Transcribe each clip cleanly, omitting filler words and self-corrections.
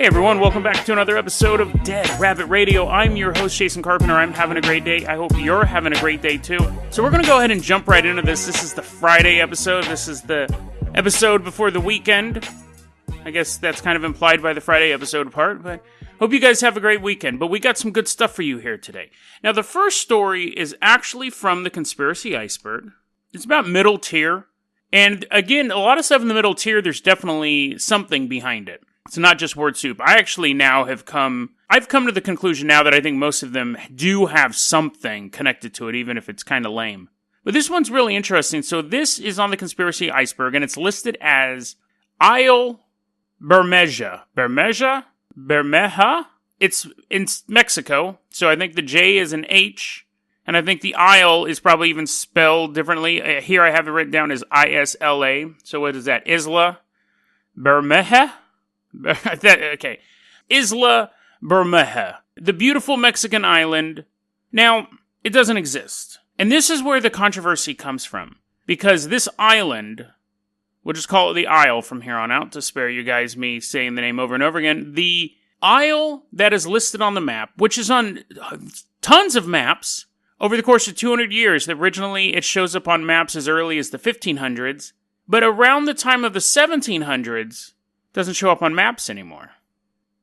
Hey everyone, welcome back to another episode of Dead Rabbit Radio. I'm your host, Jason Carpenter. I'm having a great day. I hope you're having a great day too. So we're going to go ahead and jump right into this. This is the Friday episode. This is the episode before the weekend. I guess that's kind of implied by the Friday episode part, but hope you guys have a great weekend. But we got some good stuff for you here today. Now, the first story is actually from the Conspiracy Iceberg. It's about middle tier. And again, a lot of stuff in the middle tier, there's definitely something behind it. It's not just word soup. I actually now I've come to the conclusion now that I think most of them do have something connected to it, even if it's kind of lame. But this one's really interesting. So this is on the Conspiracy Iceberg, and it's listed as Isla Bermeja. Bermeja? It's in Mexico, so I think the J is an H, and I think the Isle is probably even spelled differently. Here I have it written down as I-S-L-A. So what is that? Isla Bermeja? Okay. Isla Bermeja. The beautiful Mexican island. Now, it doesn't exist. And this is where the controversy comes from. Because this island, we'll just call it the Isle from here on out to spare you guys me saying the name over and over again. The Isle that is listed on the map, which is on tons of maps over the course of 200 years. Originally, it shows up on maps as early as the 1500s. But around the time of the 1700s, doesn't show up on maps anymore.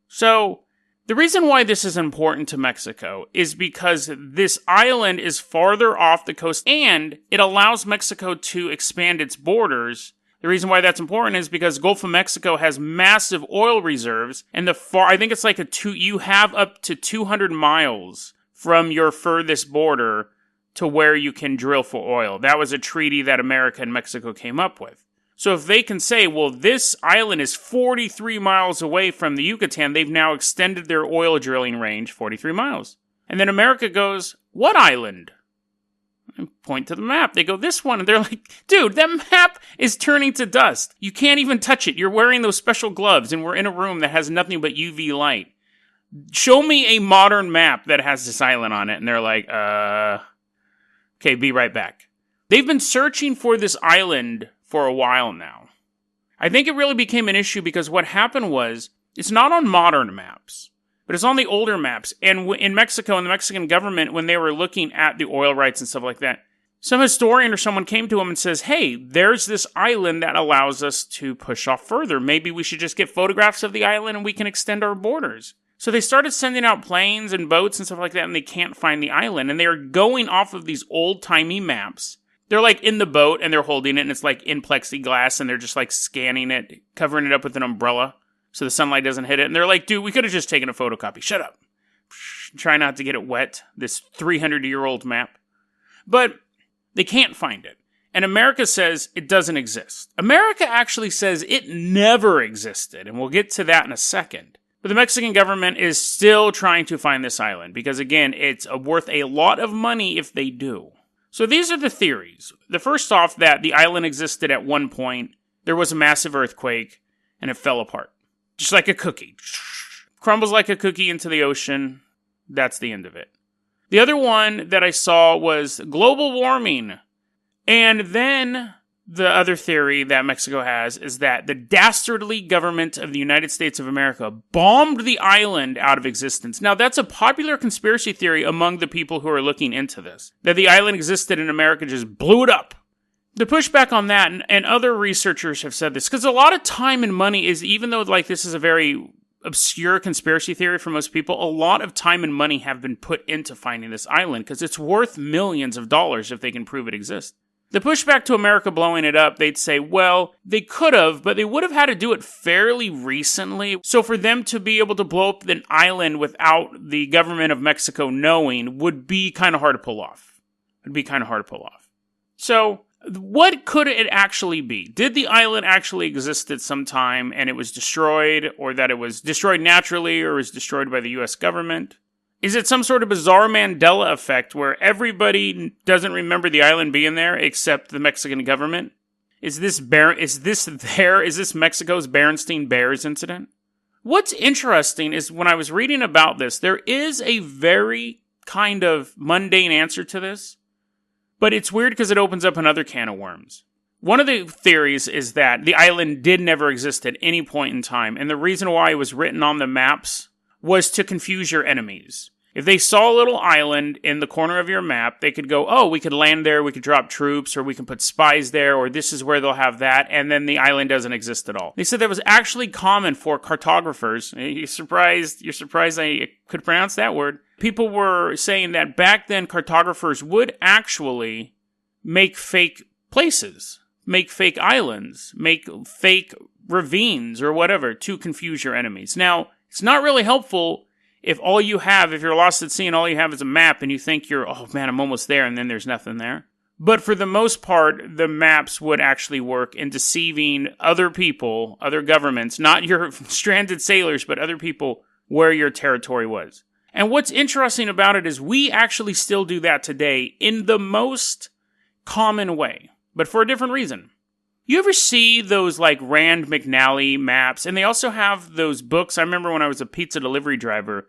So, the reason why this is important to Mexico is because this island is farther off the coast and it allows Mexico to expand its borders. The reason why that's important is because Gulf of Mexico has massive oil reserves, and I think it's like you have up to 200 miles from your furthest border to where you can drill for oil. That was a treaty that America and Mexico came up with. So if they can say, well, this island is 43 miles away from the Yucatan, they've now extended their oil drilling range 43 miles. And then America goes, what island? And point to the map. They go, this one. And they're like, dude, that map is turning to dust. You can't even touch it. You're wearing those special gloves, and we're in a room that has nothing but UV light. Show me a modern map that has this island on it. And they're like, okay, be right back. They've been searching for this island for a while now. I think it really became an issue because what happened was, it's not on modern maps, but it's on the older maps. And in Mexico, and the Mexican government, when they were looking at the oil rights and stuff like that, some historian or someone came to them and says, hey, there's this island that allows us to push off further. Maybe we should just get photographs of the island and we can extend our borders. So they started sending out planes and boats and stuff like that, and they can't find the island. And they are going off of these old-timey maps. They're like in the boat and they're holding it and it's like in plexiglass and they're just like scanning it, covering it up with an umbrella so the sunlight doesn't hit it. And they're like, dude, we could have just taken a photocopy. Shut up. Try not to get it wet, this 300-year-old map. But they can't find it. And America says it doesn't exist. America actually says it never existed. And we'll get to that in a second. But the Mexican government is still trying to find this island because, again, it's worth a lot of money if they do. So these are the theories. The first off, that the island existed at one point, there was a massive earthquake, and it fell apart. Just like a cookie. Crumbles like a cookie into the ocean. That's the end of it. The other one that I saw was global warming. And then the other theory that Mexico has is that the dastardly government of the United States of America bombed the island out of existence. Now, that's a popular conspiracy theory among the people who are looking into this, that the island existed and America just blew it up. The pushback on that, and other researchers have said this, because a lot of time and money is, even though like this is a very obscure conspiracy theory for most people, a lot of time and money have been put into finding this island, because it's worth millions of dollars if they can prove it exists. The pushback to America blowing it up, they'd say, well, they could have, but they would have had to do it fairly recently. So for them to be able to blow up an island without the government of Mexico knowing would be kind of hard to pull off. So what could it actually be? Did the island actually exist at some time and it was destroyed, or that it was destroyed naturally or was destroyed by the U.S. government? Is it some sort of bizarre Mandela effect where everybody doesn't remember the island being there except the Mexican government? Is this Mexico's Berenstain Bears incident? What's interesting is when I was reading about this, there is a very kind of mundane answer to this, but it's weird because it opens up another can of worms. One of the theories is that the island did never exist at any point in time, and the reason why it was written on the maps was to confuse your enemies. If they saw a little island in the corner of your map, they could go, oh, we could land there, we could drop troops, or we can put spies there, or this is where they'll have that, and then the island doesn't exist at all. They said that was actually common for cartographers. You're surprised I could pronounce that word. People were saying that back then cartographers would actually make fake places, make fake islands, make fake ravines or whatever to confuse your enemies. Now, it's not really helpful if you're lost at sea and all you have is a map and you think oh man, I'm almost there, and then there's nothing there. But for the most part, the maps would actually work in deceiving other people, other governments, not your stranded sailors, but other people where your territory was. And what's interesting about it is we actually still do that today in the most common way, but for a different reason. You ever see those like Rand McNally maps? And they also have those books. I remember when I was a pizza delivery driver,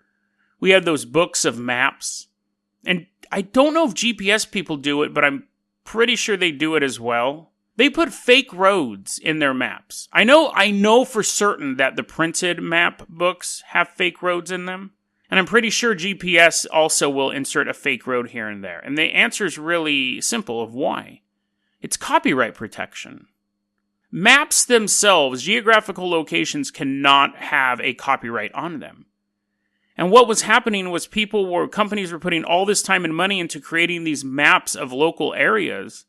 we had those books of maps. And I don't know if GPS people do it, but I'm pretty sure they do it as well. They put fake roads in their maps. I know for certain that the printed map books have fake roads in them. And I'm pretty sure GPS also will insert a fake road here and there. And the answer is really simple of why. It's copyright protection. Maps themselves, geographical locations, cannot have a copyright on them. And what was happening was companies were putting all this time and money into creating these maps of local areas.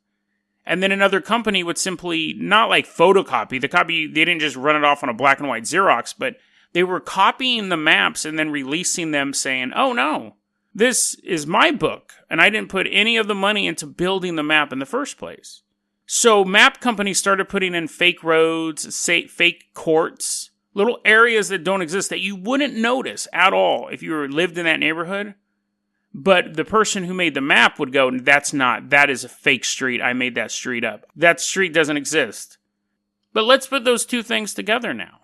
And then another company would simply, not like photocopy, they didn't just run it off on a black and white Xerox, but they were copying the maps and then releasing them saying, oh no, this is my book, and I didn't put any of the money into building the map in the first place. So map companies started putting in fake roads, fake courts, little areas that don't exist that you wouldn't notice at all if you lived in that neighborhood. But the person who made the map would go, that is a fake street. I made that street up. That street doesn't exist. But let's put those two things together now.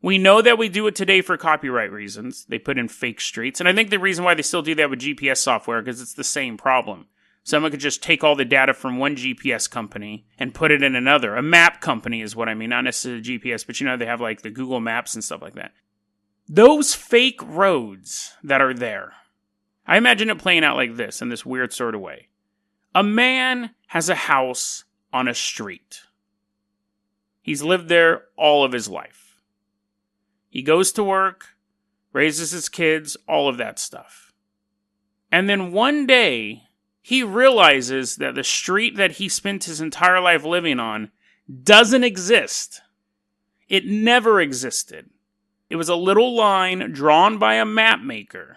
We know that we do it today for copyright reasons. They put in fake streets. And I think the reason why they still do that with GPS software, because it's the same problem. Someone could just take all the data from one GPS company and put it in another. A map company is what I mean, not necessarily GPS, but they have like the Google Maps and stuff like that. Those fake roads that are there, I imagine it playing out like this, in this weird sort of way. A man has a house on a street. He's lived there all of his life. He goes to work, raises his kids, all of that stuff. And then one day, he realizes that the street that he spent his entire life living on doesn't exist. It never existed. It was a little line drawn by a map maker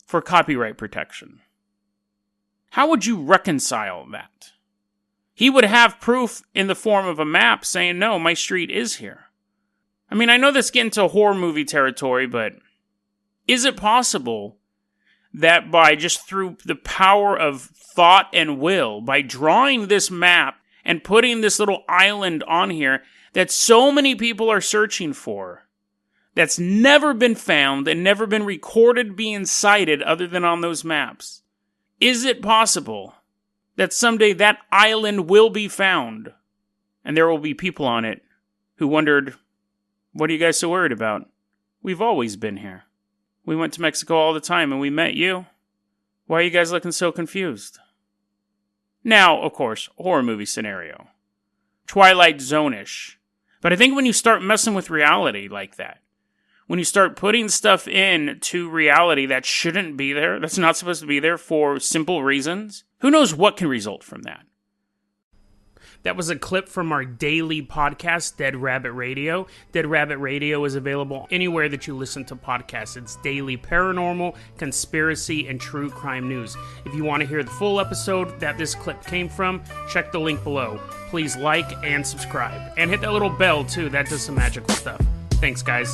for copyright protection. How would you reconcile that? He would have proof in the form of a map saying, no, my street is here. I mean, I know this gets into horror movie territory, but is it possible that through the power of thought and will, by drawing this map and putting this little island on here that so many people are searching for, that's never been found and never been recorded being sighted other than on those maps, is it possible that someday that island will be found and there will be people on it who wondered, what are you guys so worried about? We've always been here. We went to Mexico all the time and we met you. Why are you guys looking so confused? Now, of course, horror movie scenario. Twilight Zone-ish. But I think when you start messing with reality like that, when you start putting stuff into reality that shouldn't be there, that's not supposed to be there for simple reasons, who knows what can result from that? That was a clip from our daily podcast, Dead Rabbit Radio. Dead Rabbit Radio is available anywhere that you listen to podcasts. It's daily paranormal, conspiracy, and true crime news. If you want to hear the full episode that this clip came from, check the link below. Please like and subscribe. And hit that little bell, too. That does some magical stuff. Thanks, guys.